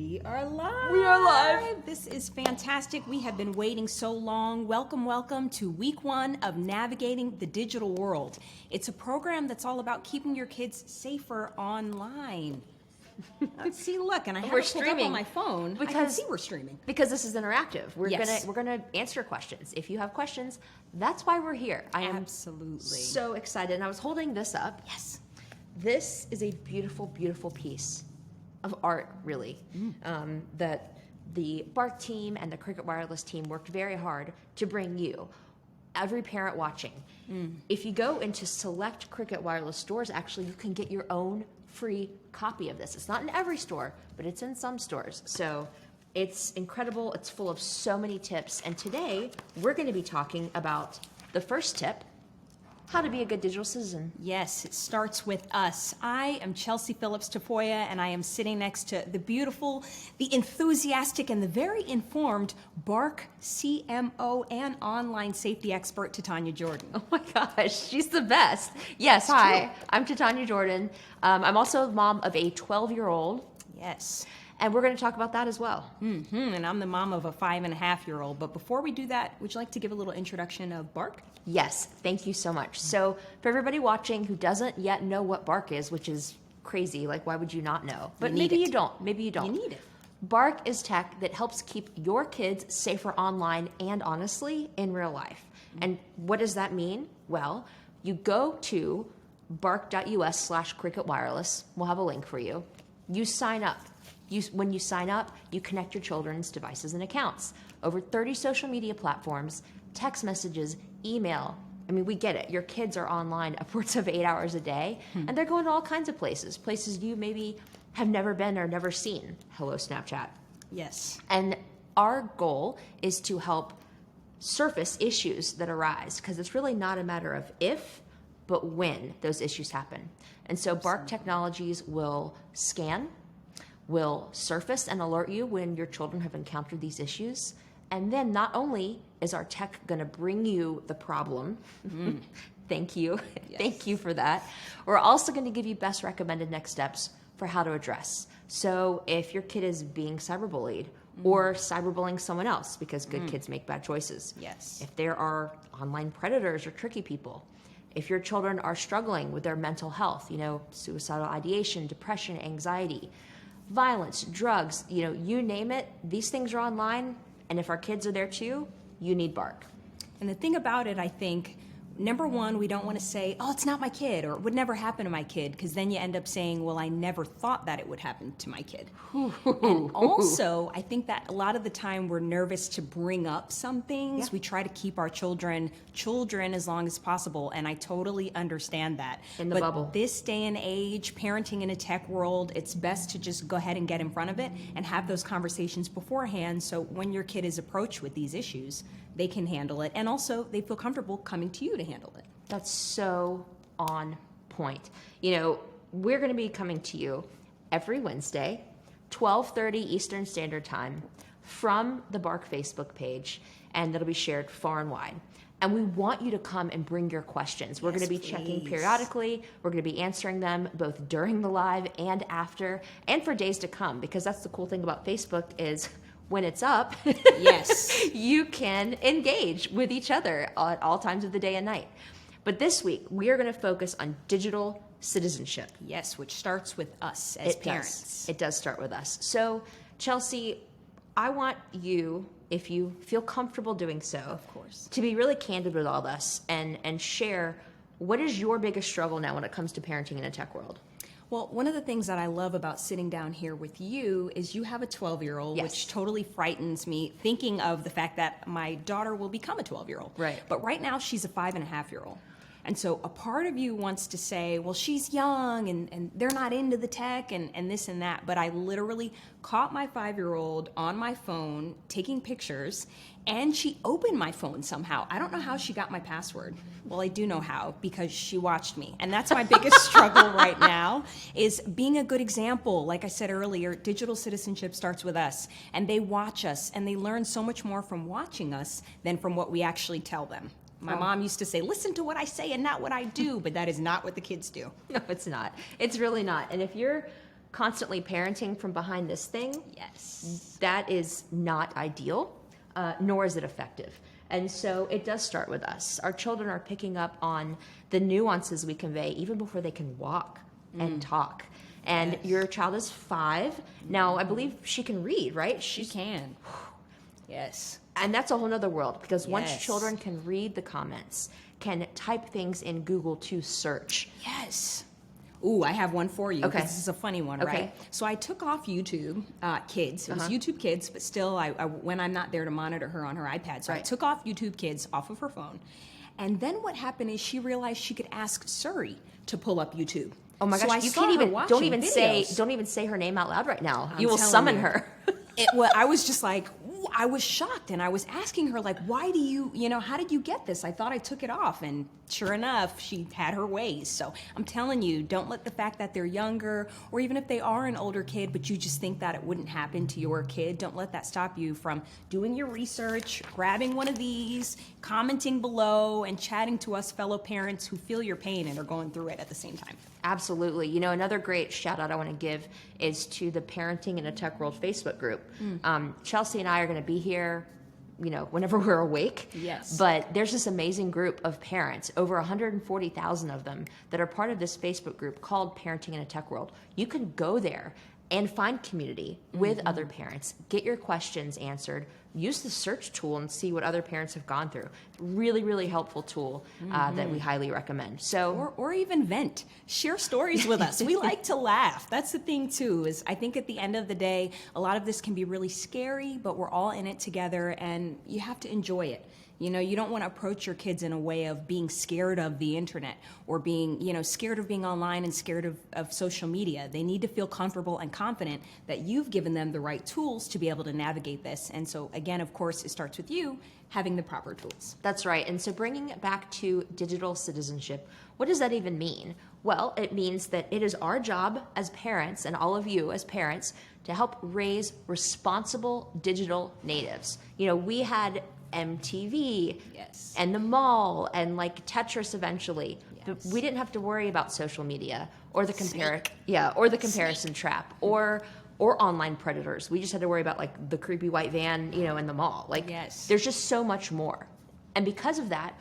We are live. We are live. This is fantastic. We have been waiting so long. Welcome to week 1 of Navigating the Digital World. It's a program that's all about keeping your kids safer online. Let's see, look, and I have it pulled up on my phone. I can see we're streaming. Because this is interactive. We're gonna answer questions. If you have questions, that's why we're here. I am absolutely so excited. And I was holding this up. Yes. This is a beautiful, beautiful piece of art, really, that the Bark team and the Cricket Wireless team worked very hard to bring you, every parent watching. If you go into select Cricket Wireless stores, actually, you can get your own free copy of this. It's not in every store, but it's in some stores. So it's incredible. It's full of so many tips. And today, we're going to be talking about the first tip, how to be a good digital citizen. Yes, it starts with us. I am Chelsea Phillips Tafoya, and I am sitting next to the beautiful, the enthusiastic, and the very informed Bark CMO and online safety expert, Titania Jordan. Oh my gosh, she's the best. Yes, hi, I'm Titania Jordan. I'm also the mom of a 12-year-old. Yes. And we're going to talk about that as well. And I'm the mom of a 5.5-year-old. But before we do that, would you like to give a little introduction of Bark? Yes, thank you so much. So for everybody watching who doesn't yet know what Bark is, which is crazy, like why would you not know? But maybe you don't. Maybe you don't. You need it. Bark is tech that helps keep your kids safer online and honestly in real life. And what does that mean? Well, you go to bark.us/Cricket Wireless. We'll have a link for you. You sign up. When you sign up, you connect your children's devices and accounts. Over 30 social media platforms, text messages, email. I mean, we get it. Your kids are online upwards of 8 hours a day, and they're going to all kinds of places you maybe have never been or never seen. Hello, Snapchat. Yes. And our goal is to help surface issues that arise, because it's really not a matter of if, but when those issues happen. And so Bark Technologies will scan, will surface and alert you when your children have encountered these issues. And then not only is our tech going to bring you the problem, thank you, thank you for that, we're also going to give you best recommended next steps for how to address. So if your kid is being cyberbullied or cyberbullying someone else, because good kids make bad choices. Yes. If there are online predators or tricky people, if your children are struggling with their mental health, suicidal ideation, depression, anxiety, violence, drugs, you name it, these things are online. And if our kids are there too, you need Bark. And the thing about it, I think, number one, we don't want to say, oh, it's not my kid, or it would never happen to my kid, because then you end up saying, well, I never thought that it would happen to my kid. And also, I think that a lot of the time we're nervous to bring up some things. Yeah. We try to keep our children as long as possible, and I totally understand that. In the bubble. This day and age, parenting in a tech world, it's best to just go ahead and get in front of it and have those conversations beforehand, so when your kid is approached with these issues, they can handle it, and also they feel comfortable coming to you to handle it. That's so on point. We're going to be coming to you every Wednesday, 12:30 Eastern Standard Time, from the Bark Facebook page, and that'll be shared far and wide. And we want you to come and bring your questions. We're going to be checking periodically. We're going to be answering them both during the live and after, and for days to come, because that's the cool thing about Facebook is when it's up, yes, you can engage with each other at all times of the day and night. But this week, we are going to focus on digital citizenship. Yes, which starts with us as parents. It does start with us. So, Chelsea, I want you, if you feel comfortable doing so, of course, to be really candid with all of us and share what is your biggest struggle now when it comes to parenting in a tech world. Well, one of the things that I love about sitting down here with you is you have a 12-year-old, which totally frightens me, thinking of the fact that my daughter will become a 12-year-old. Right. But right now, she's a 5.5-year-old. And so a part of you wants to say, well, she's young and they're not into the tech and this and that. But I literally caught my 5-year-old on my phone taking pictures, and she opened my phone somehow. I don't know how she got my password. Well, I do know how, because she watched me. And that's my biggest struggle right now, is being a good example. Like I said earlier, digital citizenship starts with us. And they watch us, and they learn so much more from watching us than from what we actually tell them. My mom used to say, listen to what I say and not what I do, but that is not what the kids do. No, it's not. It's really not. And if you're constantly parenting from behind this thing, Yes. that is not ideal, nor is it effective. And so it does start with us. Our children are picking up on the nuances we convey even before they can walk and talk. And Yes. your child is 5. Now, I believe she can read, right? She can. Yes. And that's a whole nother world, because once Yes. children can read the comments, can type things in Google to search. Yes. Ooh, I have one for you. Okay. This is a funny one, Okay. right? So I took off YouTube Kids. It was Uh-huh. YouTube Kids, but still, I when I'm not there to monitor her on her iPad, so I Right. took off YouTube Kids off of her phone. And then what happened is she realized she could ask Suri to pull up YouTube. Oh my So gosh, I you saw can't her even watching videos. don't even say her name out loud right now. I'm You will telling summon you. her. I was just like, I was shocked, and I was asking her, like, why do how did you get this? I thought I took it off, and sure enough, she had her ways. So I'm telling you, don't let the fact that they're younger, or even if they are an older kid, but you just think that it wouldn't happen to your kid, don't let that stop you from doing your research, grabbing one of these, commenting below, and chatting to us fellow parents who feel your pain and are going through it at the same time. Absolutely. You know, another great shout out I want to give is to the Parenting in a Tech World Facebook group. Chelsea and I are going to be here, whenever we're awake. Yes. But there's this amazing group of parents, over 140,000 of them, that are part of this Facebook group called Parenting in a Tech World. You can go there and find community with other parents, get your questions answered, use the search tool and see what other parents have gone through. Really, really helpful tool that we highly recommend. So, Or even vent. Share stories with us. We like to laugh. That's the thing too, is I think at the end of the day, a lot of this can be really scary, but we're all in it together and you have to enjoy it. You don't want to approach your kids in a way of being scared of the internet or being, scared of being online and scared of social media. They need to feel comfortable and confident that you've given them the right tools to be able to navigate this. And so again, of course, it starts with you having the proper tools. that's right. And so bringing it back to digital citizenship, what does that even mean? Well, it means that it is our job as parents, and all of you as parents, to help raise responsible digital natives. We had MTV Yes. and the mall and like Tetris eventually. But Yes. we didn't have to worry about social media or the Snake. comparison trap or online predators. We just had to worry about like the creepy white van, in the mall. Like Yes. there's just so much more. And because of that,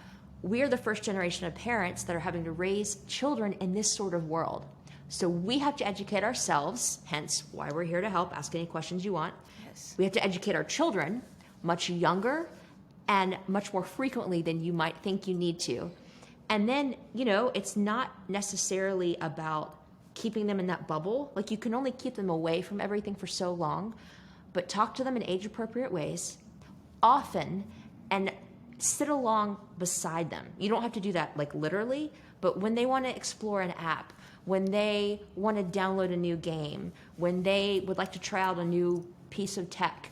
we are the first generation of parents that are having to raise children in this sort of world. So we have to educate ourselves, hence why we're here to help. Ask any questions you want. Yes. We have to educate our children much younger and much more frequently than you might think you need to. And then, it's not necessarily about keeping them in that bubble. Like, you can only keep them away from everything for so long, but talk to them in age-appropriate ways, often, and sit along beside them. You don't have to do that, like, literally, but when they want to explore an app, when they want to download a new game, when they would like to try out a new piece of tech,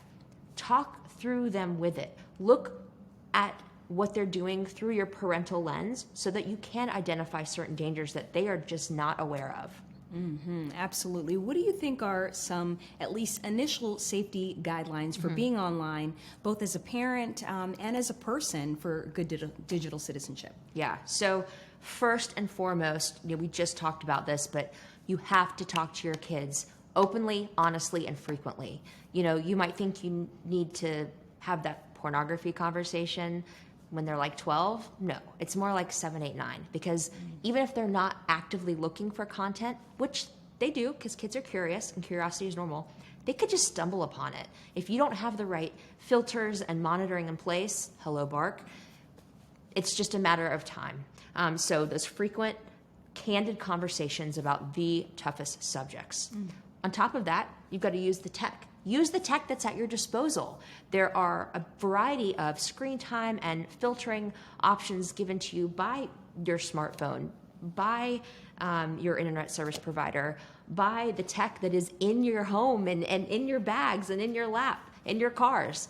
talk through them with it. Look at what they're doing through your parental lens so that you can identify certain dangers that they are just not aware of. Absolutely. What do you think are some, at least initial safety guidelines for being online, both as a parent and as a person for good digital citizenship? Yeah. So first and foremost, we just talked about this, but you have to talk to your kids openly, honestly, and frequently. You might think you need to have that pornography conversation when they're like 12. No, it's more like 7, 8, 9, because even if they're not actively looking for content, which they do because kids are curious and curiosity is normal, they could just stumble upon it. If you don't have the right filters and monitoring in place, hello, Bark, it's just a matter of time. So those frequent, candid conversations about the toughest subjects. On top of that, you've got to use the tech. Use the tech that's at your disposal. There are a variety of screen time and filtering options given to you by your smartphone, by your internet service provider, by the tech that is in your home and in your bags and in your lap, in your cars.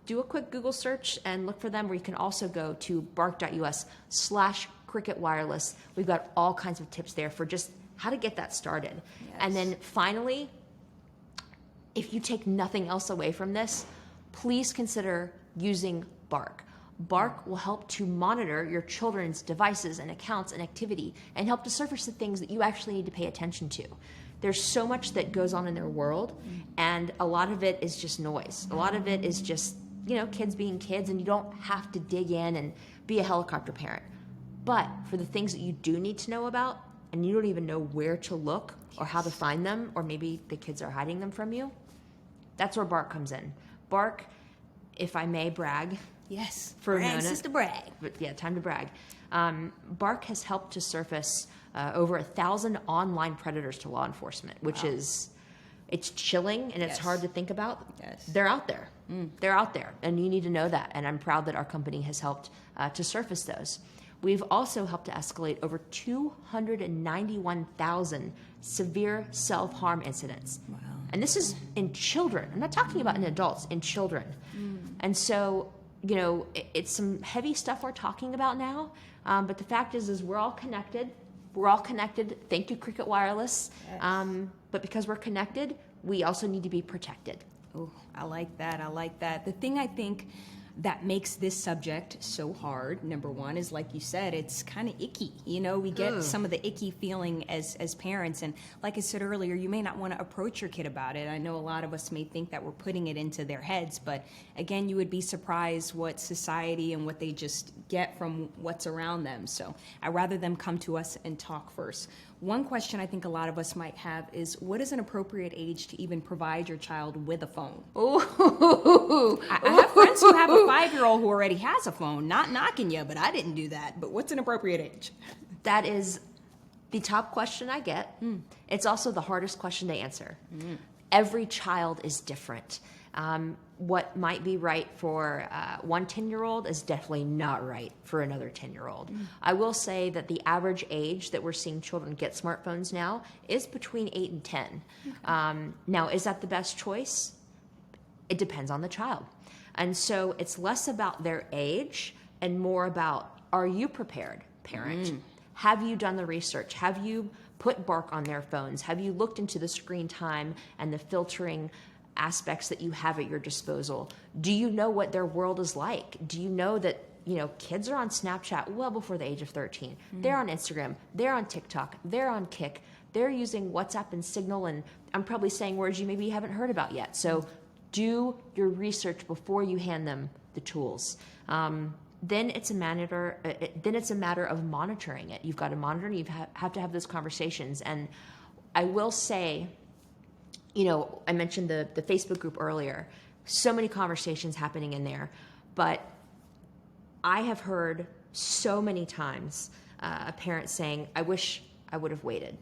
Do a quick Google search and look for them, where you can also go to bark.us/Cricket Wireless. We've got all kinds of tips there for just how to get that started. Yes. And then finally, if you take nothing else away from this, please consider using Bark. Bark will help to monitor your children's devices and accounts and activity and help to surface the things that you actually need to pay attention to. There's so much that goes on in their world, and a lot of it is just noise. A lot of it is just, kids being kids, and you don't have to dig in and be a helicopter parent. But for the things that you do need to know about, and you don't even know where to look or how to find them, or maybe the kids are hiding them from you, that's where Bark comes in. Bark, if I may brag. Yes. For a brag, minute. sister, brag. But yeah, time to brag. Bark has helped to surface over 1,000 online predators to law enforcement, which is, it's chilling and it's hard to think about. Yes. They're out there. They're out there, and you need to know that. And I'm proud that our company has helped to surface those. We've also helped to escalate over 291,000 severe self-harm incidents. Wow. And this is in children. I'm not talking about in adults, in children. And so, it's some heavy stuff we're talking about now. But the fact is we're all connected. We're all connected. Thank you, Cricket Wireless. Yes. But because we're connected, we also need to be protected. Oh, I like that. I like that. The thing I think that makes this subject so hard, number one, is like you said, it's kind of icky. We get some of the icky feeling as parents. And like I said earlier, you may not want to approach your kid about it. I know a lot of us may think that we're putting it into their heads, but again, you would be surprised what society and what they just get from what's around them. So I'd rather them come to us and talk first. One question I think a lot of us might have is, what is an appropriate age to even provide your child with a phone? Ooh. I have friends who have a 5-year-old who already has a phone. Not knocking you, but I didn't do that. But what's an appropriate age? That is the top question I get. It's also the hardest question to answer. Every child is different. What might be right for one 10-year-old is definitely not right for another 10-year-old. I will say that the average age that we're seeing children get smartphones now is between 8 and 10. Now, is that the best choice? It depends on the child. And so it's less about their age and more about, are you prepared, parent? Have you done the research? Have you put Bark on their phones? Have you looked into the screen time and the filtering aspects that you have at your disposal? Do you know what their world is like? Do you know that, kids are on Snapchat well before the age of 13. They're on Instagram. They're on TikTok. They're on Kick. They're using WhatsApp and Signal, and I'm probably saying words you maybe haven't heard about yet. So do your research before you hand them the tools. Then it's a matter of monitoring it. You've got to monitor, and you have to have those conversations. And I will say, I mentioned the Facebook group earlier. So many conversations happening in there. But I have heard so many times a parent saying, I wish I would have waited.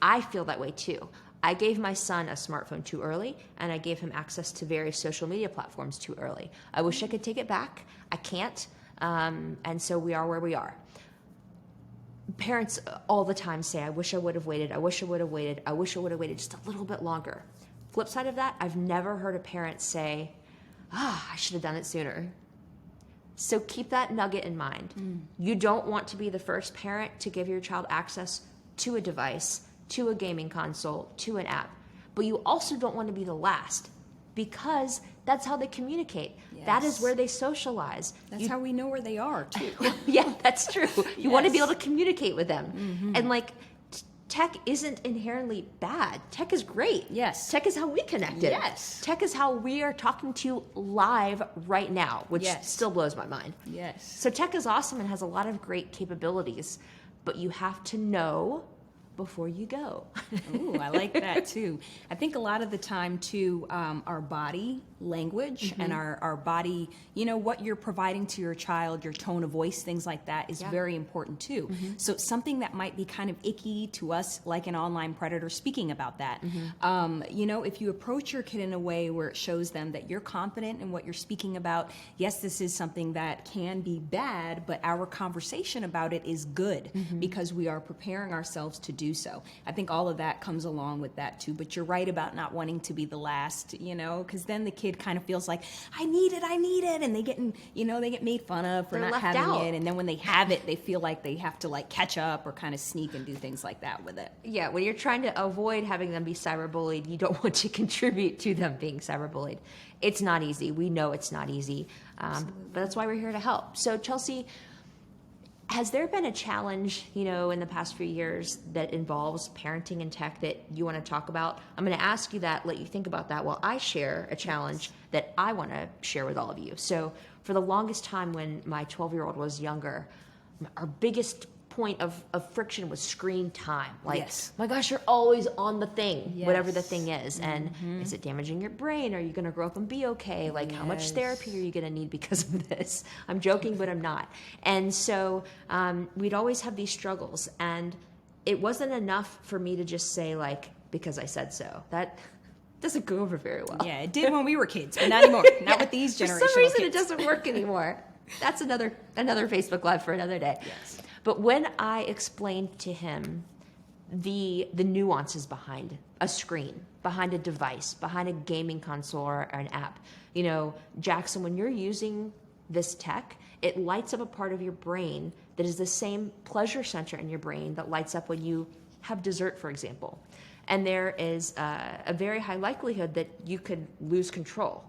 I feel that way too. I gave my son a smartphone too early, and I gave him access to various social media platforms too early. I wish I could take it back. I can't. And so we are where we are. Parents all the time say, I wish I would have waited. I wish I would have waited. I wish I would have waited just a little bit longer. Flip side of that, I've never heard a parent say, I should have done it sooner. So keep that nugget in mind. You don't want to be the first parent to give your child access to a device, to a gaming console, to an app. But you also don't want to be the last, because that's how they communicate. Yes. That is where they socialize. That's how we know where they are, too. Yeah, that's true. You want to be able to communicate with them. And tech isn't inherently bad. Tech is great. Yes. Tech is how we connected. Yes. Tech is how we are talking to you live right now, which still blows my mind. Yes. So tech is awesome and has a lot of great capabilities, but you have to know before you go. Ooh, I like that too. I think a lot of the time too, our body language and our body, what you're providing to your child, your tone of voice, things like that is very important too. So something that might be kind of icky to us, like an online predator, speaking about that, if you approach your kid in a way where it shows them that you're confident in what you're speaking about, yes, this is something that can be bad, but our conversation about it is good because we are preparing ourselves to do so. I think all of that comes along with that too, but you're right about not wanting to be the last, because then the kid kind of feels like, I need it, and they get made fun of for not having it, and then when they have it, they feel like they have to catch up or kind of sneak and do things like that with it. Yeah, when you're trying to avoid having them be cyberbullied, you don't want to contribute to them being cyberbullied. It's not easy. We know it's not easy, but that's why we're here to help. So Chelsea, Has there been a challenge, in the past few years that involves parenting and tech that you want to talk about? I'm going to ask you that, let you think about that while I share a challenge that I want to share with all of you. So for the longest time when my 12-year-old was younger, our biggest point of friction was screen time. Like, Yes. my gosh, you're always on the thing, Yes. whatever the thing is. And is it damaging your brain? Are you going to grow up and be okay? Like, how much Yes. therapy are you going to need because of this? I'm joking, but I'm not. And so we'd always have these struggles. And it wasn't enough for me to just say, like, because I said so. That doesn't go over very well. Yeah, it did when we were kids, but not anymore. Not with these generational For some reason, kids. it doesn't work anymore. That's another Facebook Live for another day. Yes. But when I explained to him the nuances behind a screen, behind a device, behind a gaming console or an app, Jackson, when you're using this tech, it lights up a part of your brain that is the same pleasure center in your brain that lights up when you have dessert, for example. And there is a very high likelihood that you could lose control.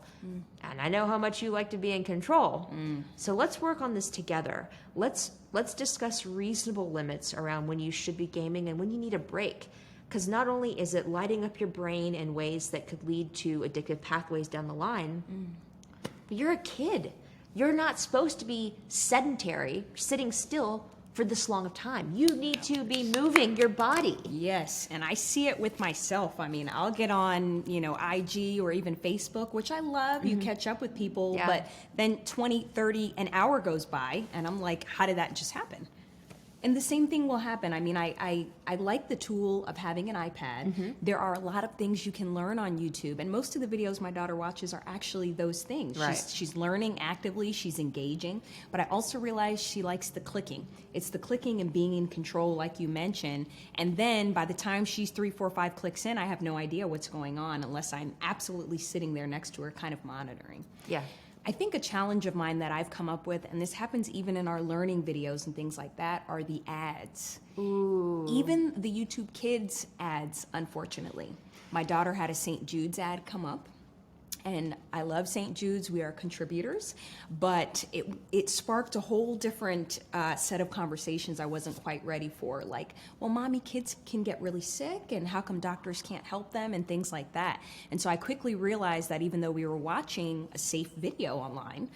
And I know how much you like to be in control. So let's work on this together. Let's discuss reasonable limits around when you should be gaming and when you need a break. Because not only is it lighting up your brain in ways that could lead to addictive pathways down the line, but you're a kid. You're not supposed to be sedentary, sitting still for this long of time. You need to be moving your body. Yes, and I see it with myself. I mean, I'll get on, IG or even Facebook, which I love. You catch up with people, Yeah. but then 20, 30, an hour goes by, and I'm like, how did that just happen? And the same thing will happen. I mean, I like the tool of having an iPad. There are a lot of things you can learn on YouTube, and most of the videos my daughter watches are actually those things. Right. She's learning actively, she's engaging, but I also realize she likes the clicking. It's the clicking and being in control, like you mentioned, and then by the time she's 3, 4, 5 clicks in, I have no idea what's going on unless I'm absolutely sitting there next to her kind of monitoring. Yeah. I think a challenge of mine that I've come up with, and this happens even in our learning videos and things like that, are the ads. Ooh. Even the YouTube Kids ads, unfortunately. My daughter had a St. Jude's ad come up, and I love St. Jude's. We are contributors, but it sparked a whole different set of conversations I wasn't quite ready for. Like, well, mommy, kids can get really sick, and how come doctors can't help them, and things like that. And so I quickly realized that even though we were watching a safe video online,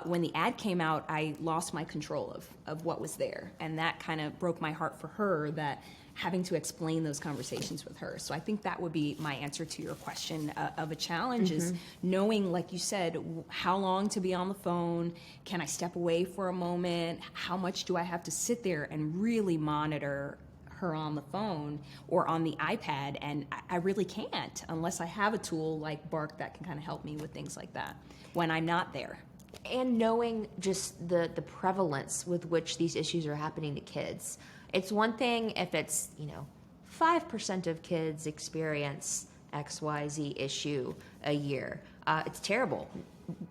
when the ad came out, I lost my control of what was there, and that kind of broke my heart for her, that having to explain those conversations with her. So I think that would be my answer to your question of a challenge is knowing, like you said, how long to be on the phone, can I step away for a moment, how much do I have to sit there and really monitor her on the phone or on the iPad, and I really can't unless I have a tool like Bark that can kind of help me with things like that when I'm not there. And knowing just the prevalence with which these issues are happening to kids. It's one thing if it's, 5% of kids experience XYZ issue a year. It's terrible.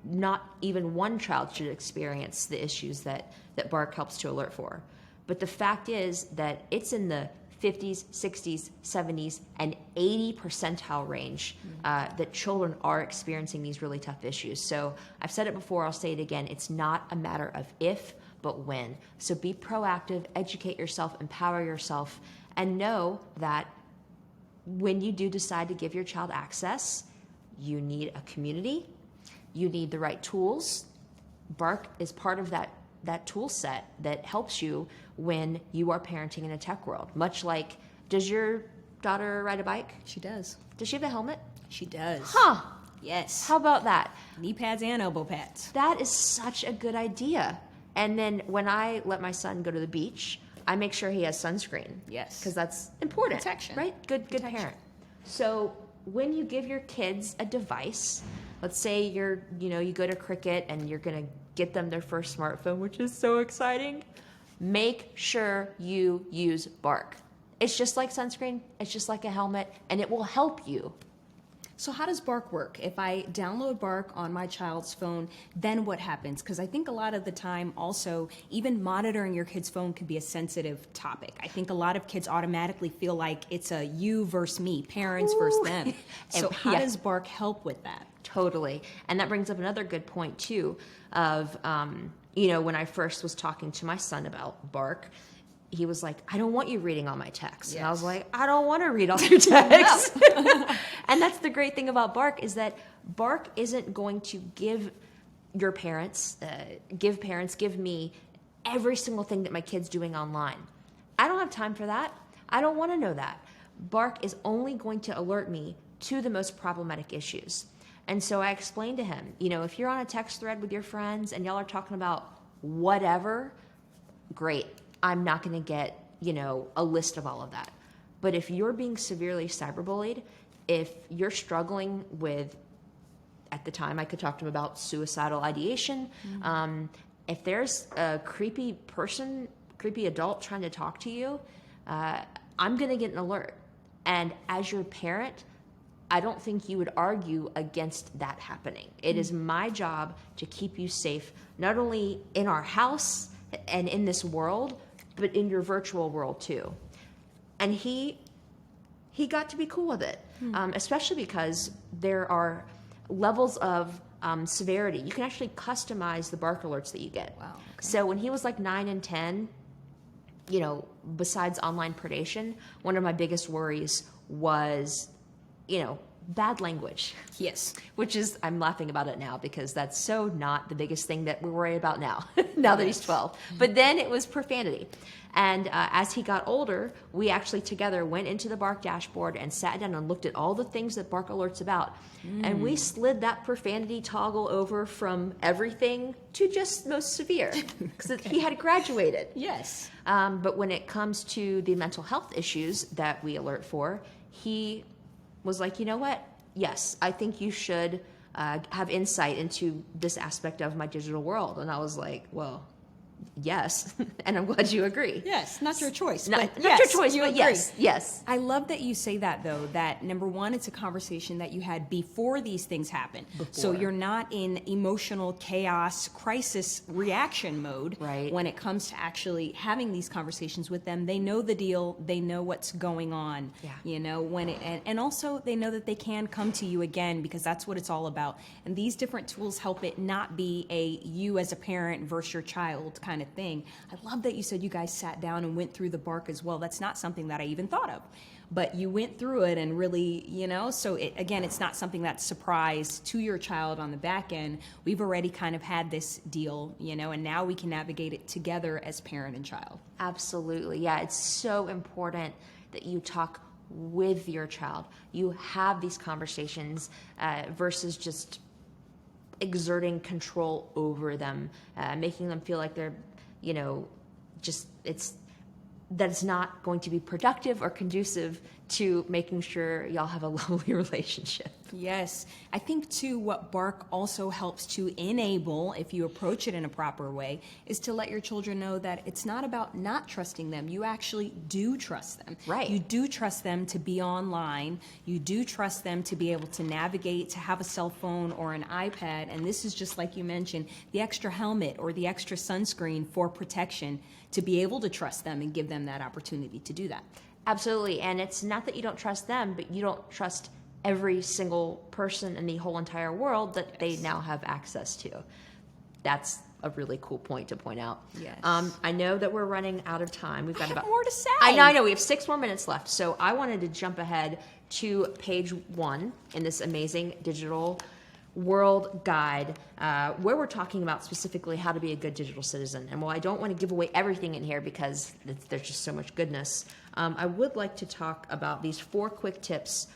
Not even one child should experience the issues that Bark helps to alert for. But the fact is that it's in the 50s, 60s, 70s, and 80 percentile range that children are experiencing these really tough issues. So I've said it before, I'll say it again, it's not a matter of if, but when. So be proactive, educate yourself, empower yourself, and know that when you do decide to give your child access, you need a community, you need the right tools. Bark is part of that tool set that helps you when you are parenting in a tech world. Much like, does your daughter ride a bike? She does. Does she have a helmet? She does. Huh. Yes. How about that? Knee pads and elbow pads. That is such a good idea. And then when I let my son go to the beach, I make sure he has sunscreen. Yes. Because that's important. Protection. Right? Good Protection. parent. So when you give your kids a device, let's say you go to cricket and you're going to get them their first smartphone, which is so exciting, make sure you use Bark. It's just like sunscreen, it's just like a helmet, and it will help you. So how does Bark work? If I download Bark on my child's phone, then what happens? Because I think a lot of the time also, even monitoring your kid's phone can be a sensitive topic. I think a lot of kids automatically feel like it's a you versus me, parents versus them. So how does Bark help with that? Totally. And that brings up another good point too of, when I first was talking to my son about Bark, he was like, I don't want you reading all my texts. Yes. And I was like, I don't want to read all your texts. And that's the great thing about Bark, is that Bark isn't going to give your parents, give me every single thing that my kid's doing online. I don't have time for that. I don't want to know that. Bark is only going to alert me to the most problematic issues. And so I explained to him, if you're on a text thread with your friends and y'all are talking about whatever, great. I'm not going to get, a list of all of that. But if you're being severely cyberbullied, if you're struggling with, at the time I could talk to him about suicidal ideation, if there's a creepy adult trying to talk to you, I'm going to get an alert. And as your parent, I don't think you would argue against that happening. It is my job to keep you safe, not only in our house and in this world, but in your virtual world too. And he got to be cool with it, especially because there are levels of severity. You can actually customize the Bark alerts that you get. Wow. Okay. So when he was like 9 and 10, besides online predation, one of my biggest worries was, bad language. Yes. Which is, I'm laughing about it now because that's so not the biggest thing that we're worried about now, now that he's 12. But then it was profanity. And as he got older, we actually together went into the Bark dashboard and sat down and looked at all the things that Bark alerts about. And we slid that profanity toggle over from everything to just most severe, because he had graduated. Yes. But when it comes to the mental health issues that we alert for, he was like, you know what? Yes, I think you should have insight into this aspect of my digital world. And I was like, well, yes. And I'm glad you agree. Yes, not your choice. Not but your yes, choice, you but agree. yes. I love that you say that, though, that number one, it's a conversation that you had before these things happen. So you're not in emotional chaos, crisis reaction mode. Right. When it comes to actually having these conversations with them. They know the deal. They know what's going on. Yeah. And also they know that they can come to you again, because that's what it's all about. And these different tools help it not be a you as a parent versus your child kind of thing. I love that you said you guys sat down and went through the Bark as well. That's not something that I even thought of, but you went through it and really, so it's not something that's surprise to your child on the back end. We've already kind of had this deal, and now we can navigate it together as parent and child. Absolutely. Yeah, it's so important that you talk with your child. You have these conversations versus just exerting control over them, making them feel like they're, that it's not going to be productive or conducive to making sure y'all have a lovely relationship. Yes. I think, too, what Bark also helps to enable, if you approach it in a proper way, is to let your children know that it's not about not trusting them. You actually do trust them. Right. You do trust them to be online. You do trust them to be able to navigate, to have a cell phone or an iPad. And this is just like you mentioned, the extra helmet or the extra sunscreen for protection, to be able to trust them and give them that opportunity to do that. Absolutely. And it's not that you don't trust them, but you don't trust every single person in the whole entire world that they now have access to. That's a really cool point to point out. Yes. I know that we're running out of time. We've got about more to say. I know. We have 6 more minutes left. So I wanted to jump ahead to page 1 in this amazing digital world guide, where we're talking about specifically how to be a good digital citizen. And while I don't want to give away everything in here because there's just so much goodness, I would like to talk about these 4 quick tips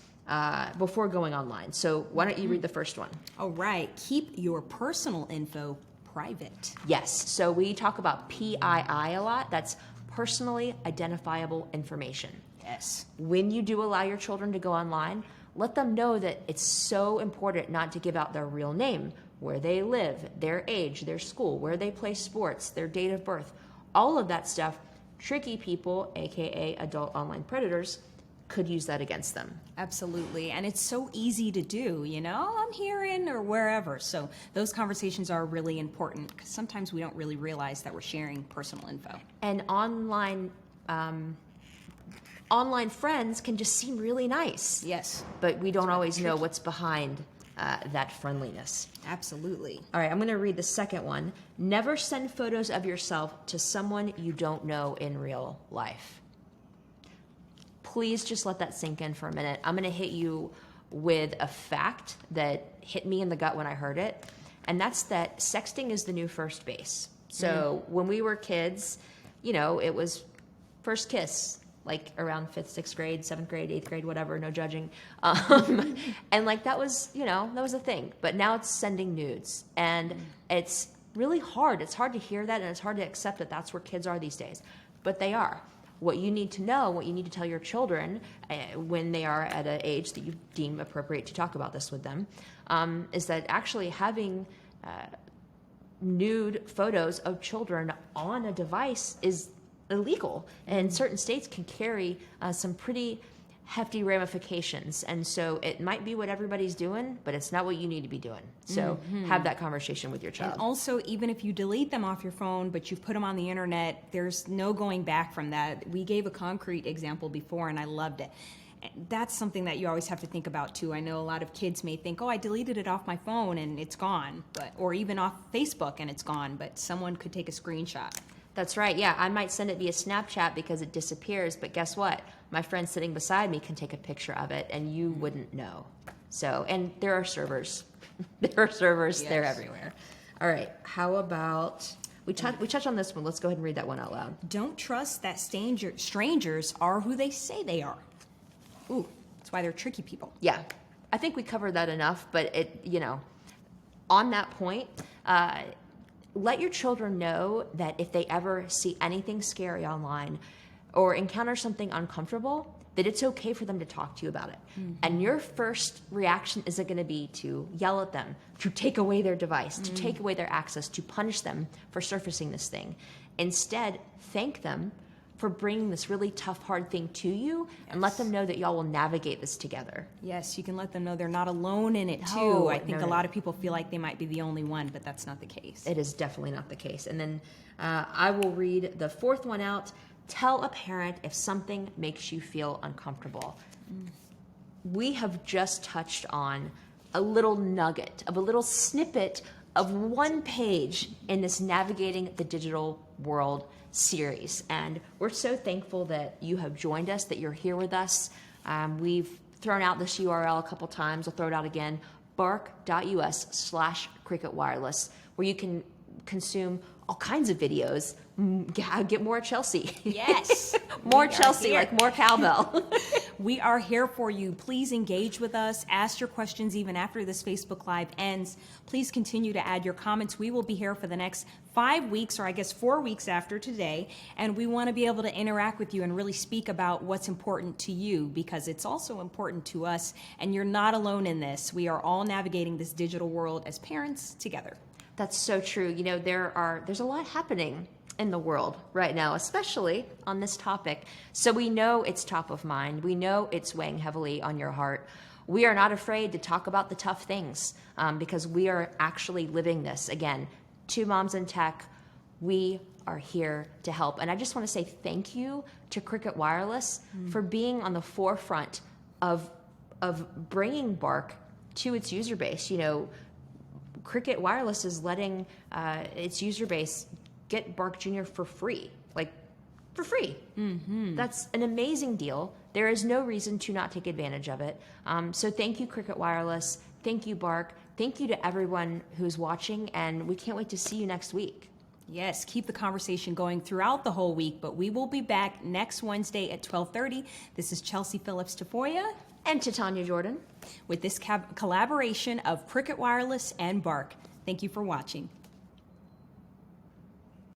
before going online. So why don't you read the first one? All right. Keep your personal info private. Yes. So we talk about PII a lot. That's personally identifiable information. Yes. When you do allow your children to go online, let them know that it's so important not to give out their real name, where they live, their age, their school, where they play sports, their date of birth. All of that stuff, tricky people, aka adult online predators, could use that against them. Absolutely. And it's so easy to do, I'm here in or wherever. So those conversations are really important, because sometimes we don't really realize that we're sharing personal info. And online friends can just seem really nice. Yes. But we don't always know what's behind that friendliness. Absolutely. All right, I'm going to read the second one. Never send photos of yourself to someone you don't know in real life. Please just let that sink in for a minute. I'm going to hit you with a fact that hit me in the gut when I heard it, and that's that sexting is the new first base. So when we were kids, you know, it was first kiss, like around 5th, 6th grade, 7th grade, 8th grade, whatever, no judging. And like that was, you know, that was a thing. But now it's sending nudes. And it's really hard. It's hard to hear that, and it's hard to accept that that's where kids are these days. But they are. What you need to know, what you need to tell your children when they are at an age that you deem appropriate to talk about this with them, is that actually having nude photos of children on a device is illegal, and certain states can carry some pretty hefty ramifications. And so it might be what everybody's doing, but it's not what you need to be doing. So have that conversation with your child. And also, even if you delete them off your phone, but you've put them on the internet, there's no going back from that. We gave a concrete example before, and I loved it. That's something that you always have to think about too. I know a lot of kids may think, oh, I deleted it off my phone and it's gone, or even off Facebook and it's gone, but someone could take a screenshot. That's right. Yeah, I might send it via Snapchat because it disappears, but guess what? My friend sitting beside me can take a picture of it, and you wouldn't know. So, and there are servers. There are servers. Yes. They're everywhere. All right. How about we touch on this one? Let's go ahead and read that one out loud. Don't trust that strangers are who they say they are. Ooh, that's why they're tricky people. Yeah, I think we covered that enough. But it, you know, on that point. Let your children know that if they ever see anything scary online or encounter something uncomfortable, that it's okay for them to talk to you about it. And your first reaction isn't going to be to yell at them, to take away their device, to take away their access, to punish them for surfacing this thing. Instead, thank them for bringing this really tough, hard thing to you, and let them know that y'all will navigate this together. Yes, you can let them know they're not alone in it too. No, I think no, a no. lot of people feel like they might be the only one, but that's not the case. It is definitely not the case. And then I will read the fourth one out. Tell a parent if something makes you feel uncomfortable. We have just touched on a little nugget of a little snippet of one page in this Navigating the Digital World series. And we're so thankful that you have joined us, that you're here with us. We've thrown out this URL a couple times. I'll throw it out again. bark.us/Cricket Wireless, where you can consume all kinds of videos. Get more Chelsea. Yes. More Chelsea, like more cowbell. We are here for you. Please engage with us. Ask your questions even after this Facebook Live ends. Please continue to add your comments. We will be here for the next 5 weeks, or I guess 4 weeks after today, and we want to be able to interact with you and really speak about what's important to you, because it's also important to us, and you're not alone in this. We are all navigating this digital world as parents together. That's so true. You know, there's a lot happening in the world right now, especially on this topic. So we know it's top of mind. We know it's weighing heavily on your heart. We are not afraid to talk about the tough things because we are actually living this. Again, Two Moms in Tech, we are here to help. And I just want to say thank you to Cricket Wireless for being on the forefront of bringing Bark to its user base. You know, Cricket Wireless is letting its user base get Bark Jr. for free, like for free. That's an amazing deal. There is no reason to not take advantage of it. So thank you, Cricket Wireless. Thank you, Bark. Thank you to everyone who's watching, and we can't wait to see you next week. Yes, keep the conversation going throughout the whole week, but we will be back next Wednesday at 12:30. This is Chelsea Phillips Tafoya. And to Tanya Jordan. With this collaboration of Cricket Wireless and Bark. Thank you for watching.